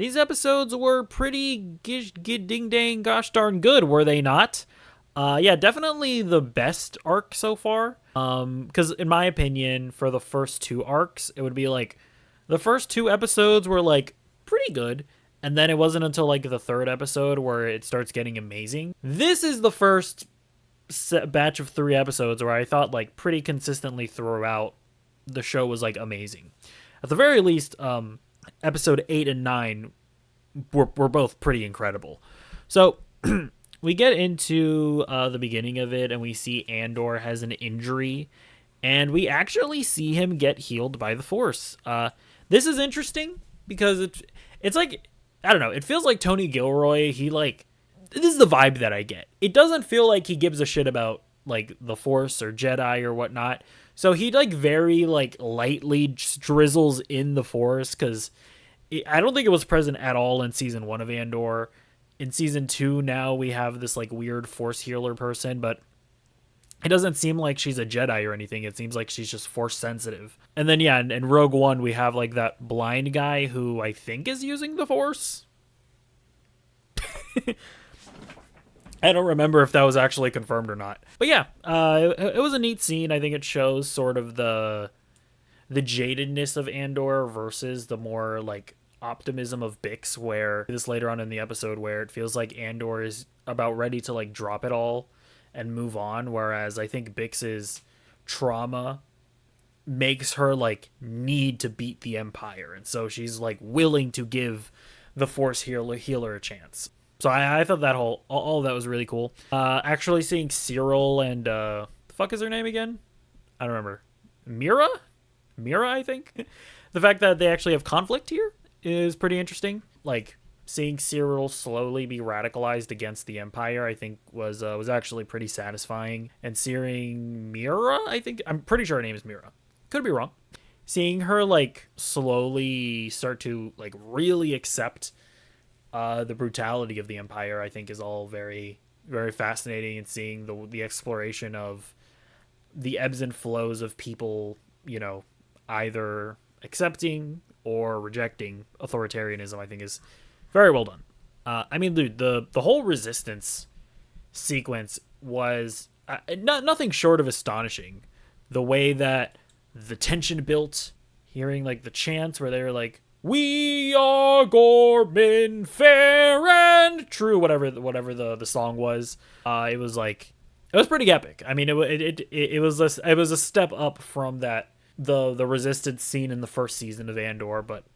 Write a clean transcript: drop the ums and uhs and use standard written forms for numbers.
These episodes were pretty ding dang gosh darn good, were they not? Yeah, definitely the best arc so far. Because in my opinion, for the first two arcs, it would be like the first two episodes were like pretty good, and then it wasn't until like the third episode where it starts getting amazing. This is the first batch of three episodes where I thought like pretty consistently throughout the show was like amazing. At the very least, episode 8 and 9 were both pretty incredible. So we get into the beginning of it, and we see Andor has an injury, and we actually see him get healed by the Force. This is interesting because it's like, I don't know, it feels like Tony Gilroy, he like, this is the vibe that I get. It doesn't feel like he gives a shit about like the Force or Jedi or whatnot. So he like very like lightly drizzles in the Force, because I don't think it was present at all in season 1 of Andor. In season 2 now we have this like weird Force healer person, but it doesn't seem like she's a Jedi or anything. It seems like she's just Force sensitive. And then yeah, in Rogue One we have like that blind guy who I think is using the Force. I don't remember if that was actually confirmed or not. But yeah, it was a neat scene. I think it shows sort of the jadedness of Andor versus the more like optimism of Bix, where this later on in the episode where it feels like Andor is about ready to like drop it all and move on, whereas I think Bix's trauma makes her like need to beat the Empire, and so she's like willing to give the Force healer a chance. So I thought that all of that was really cool. Actually seeing Cyril and the fuck is her name again? I don't remember. Mira, I think. The fact that they actually have conflict here is pretty interesting. Like seeing Cyril slowly be radicalized against the Empire, I think was actually pretty satisfying. And seeing Mira, I'm pretty sure her name is Mira. Could be wrong. Seeing her like slowly start to like really accept the brutality of the Empire, I think is all very, very fascinating. And seeing the exploration of the ebbs and flows of people, either accepting or rejecting authoritarianism, I think is very well done. I mean, dude, the whole resistance sequence was nothing short of astonishing. The way that the tension built, hearing like the chants where they were like, "We are Gorman, fair and true," whatever the song was. It was like, it was pretty epic. I mean, it was a step up from the resistance scene in the first season of Andor, but